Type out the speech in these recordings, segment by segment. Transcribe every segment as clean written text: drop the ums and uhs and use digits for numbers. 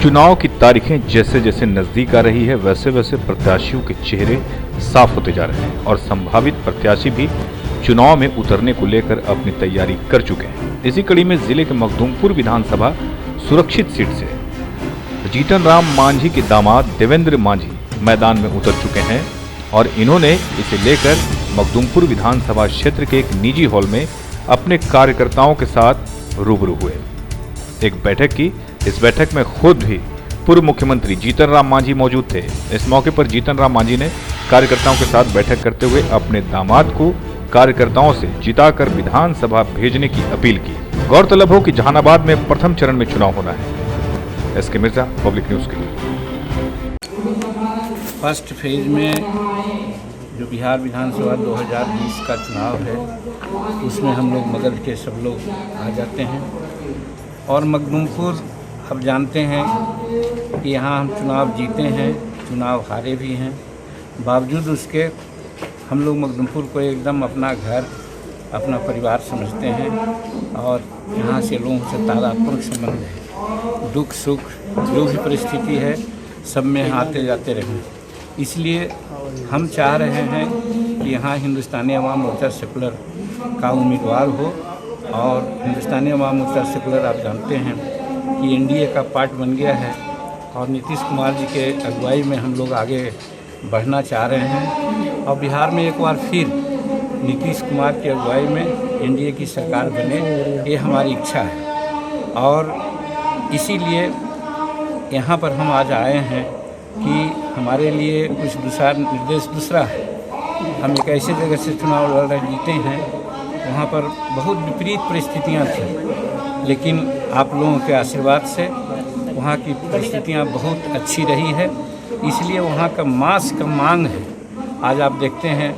चुनाव की तारीखें जैसे जैसे नजदीक आ रही है वैसे वैसे प्रत्याशियों के चेहरे साफ होते जा रहे हैं और संभावित प्रत्याशी भी चुनाव में उतरने को लेकर अपनी तैयारी कर चुके हैं। इसी कड़ी में जिले के मखदूमपुर विधानसभा सुरक्षित सीट से जीतन राम मांझी के दामाद देवेंद्र मांझी मैदान में उतर चुके हैं और इन्होंने इसे लेकर मखदूमपुर विधानसभा क्षेत्र के एक निजी हॉल में अपने कार्यकर्ताओं के साथ रूबरू हुए। एक बैठक की। इस बैठक में खुद भी पूर्व मुख्यमंत्री जीतन राम मांझी मौजूद थे। इस मौके पर जीतन राम मांझी ने कार्यकर्ताओं के साथ बैठक करते हुए अपने दामाद को कार्यकर्ताओं से जिताकर विधानसभा भेजने की अपील की। गौरतलब हो कि जहानाबाद में प्रथम चरण में चुनाव होना है। एसके मिर्जा, पब्लिक न्यूज के लिए। फर्स्ट फेज में जो बिहार विधानसभा 2020 का चुनाव है उसमें हम लोग मगध के सब लोग आ जाते हैं और मखदूमपुर अब जानते हैं कि यहाँ हम चुनाव जीते हैं, चुनाव हारे भी हैं। बावजूद उसके हम लोग मखदूमपुर को एकदम अपना घर, अपना परिवार समझते हैं और यहाँ से लोगों से तादात्म्य संबंध है। दुख सुख जो भी परिस्थिति है सब में आते जाते रहें। इसलिए हम चाह रहे हैं कि यहाँ हिंदुस्तानी अवाम मोर्चा सेकुलर का उम्मीदवार हो और हिंदुस्तानी अवाम मोर्चा सेकुलर आप जानते हैं कि एनडीए का पार्ट बन गया है और नीतीश कुमार जी के अगुवाई में हम लोग आगे बढ़ना चाह रहे हैं और बिहार में एक बार फिर नीतीश कुमार की अगुवाई में एनडीए की सरकार बने, ये हमारी इच्छा है। और इसीलिए यहाँ पर हम आज आए हैं कि हमारे लिए कुछ निर्देश दूसरा है। हम एक ऐसे जगह से चुनाव लड़ रहे जीते हैं वहाँ पर बहुत विपरीत परिस्थितियाँ थी, लेकिन आप लोगों के आशीर्वाद से वहाँ की परिस्थितियाँ बहुत अच्छी रही है। इसलिए वहाँ का मास का मांग है। आज आप देखते हैं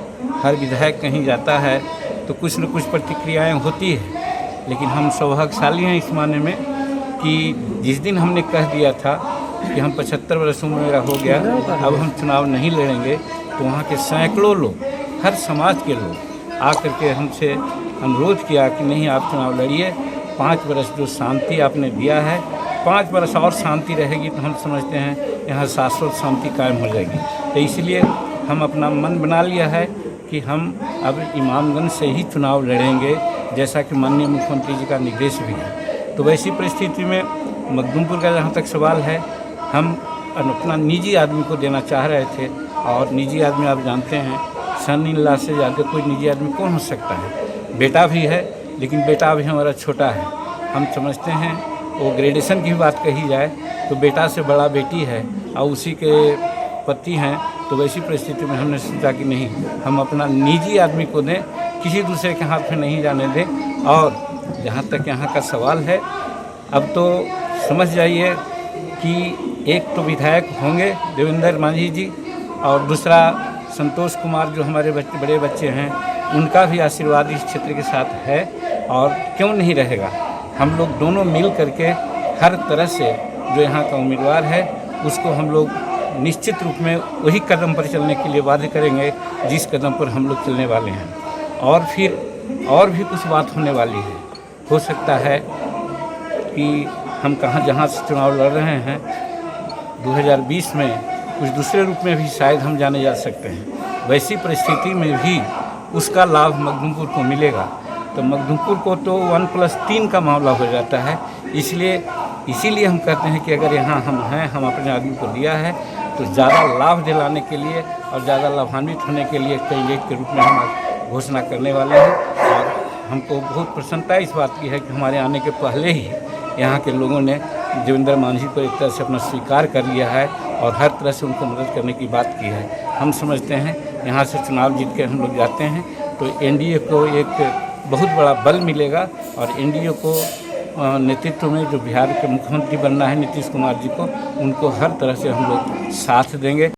हर विधायक कहीं जाता है तो कुछ न कुछ प्रतिक्रियाएं होती है, लेकिन हम सौभाग्यशाली हैं इस माने में कि जिस दिन हमने कह दिया था कि हम 75 वर्षों में मेरा हो गया, अब हम चुनाव नहीं लड़ेंगे, तो वहाँ के सैकड़ों लोग, हर समाज के लोग आकर के हमसे अनुरोध किया कि नहीं आप चुनाव लड़िए, 5 वर्ष जो शांति आपने दिया है 5 वर्ष और शांति रहेगी तो हम समझते हैं यहाँ शाश्वत शांति कायम हो जाएगी। तो इसलिए हम अपना मन बना लिया है कि हम अब इमामगंज से ही चुनाव लड़ेंगे, जैसा कि माननीय मुख्यमंत्री जी का निर्देश भी है। तो वैसी परिस्थिति में मखदूमपुर का जहाँ तक सवाल है, हम अपना निजी आदमी को देना चाह रहे थे और निजी आदमी आप जानते हैं सन इन लॉ से ज़्यादा कोई निजी आदमी कौन हो सकता है। बेटा भी है, लेकिन बेटा अभी हमारा छोटा है। हम समझते हैं वो ग्रेजुएशन की बात कही जाए तो बेटा से बड़ा बेटी है और उसी के पति हैं। तो वैसी परिस्थिति में हमने सोचा कि नहीं, हम अपना निजी आदमी को दें, किसी दूसरे के हाथ में नहीं जाने दें। और जहाँ तक यहाँ का सवाल है, अब तो समझ जाइए कि एक तो विधायक होंगे देवेंद्र मांझी जी और दूसरा संतोष कुमार जो हमारे बड़े बच्चे हैं, उनका भी आशीर्वाद इस क्षेत्र के साथ है और क्यों नहीं रहेगा। हम लोग दोनों मिल करके हर तरह से जो यहाँ का उम्मीदवार है उसको हम लोग निश्चित रूप में वही कदम पर चलने के लिए वादे करेंगे जिस कदम पर हम लोग चलने वाले हैं। और फिर और भी कुछ बात होने वाली है। हो सकता है कि हम जहाँ से चुनाव लड़ रहे हैं 2020 में कुछ दूसरे रूप में भी शायद हम जाने जा सकते हैं। वैसी परिस्थिति में भी उसका लाभ मखदूमपुर को मिलेगा। तो मखदूमपुर को तो 1+3 का मामला हो जाता है। इसीलिए हम कहते हैं कि अगर यहाँ हम हैं, हम अपने आदमी को दिया है तो ज़्यादा लाभ दिलाने के लिए और ज़्यादा लाभान्वित होने के लिए कैंडिडेट के रूप में हम घोषणा करने वाले हैं। और हमको बहुत प्रसन्नता इस बात की है कि हमारे आने के पहले ही यहाँ के लोगों ने देवेंद्र मांझी को एक तरह से अपना स्वीकार कर लिया है और हर तरह से उनको मदद करने की बात की है। हम समझते हैं यहाँ से चुनाव जीत के हम लोग जाते हैं तो एनडीए को एक बहुत बड़ा बल मिलेगा और एनडीए को नेतृत्व में जो बिहार के मुख्यमंत्री बनना है नीतीश कुमार जी को, उनको हर तरह से हम लोग साथ देंगे।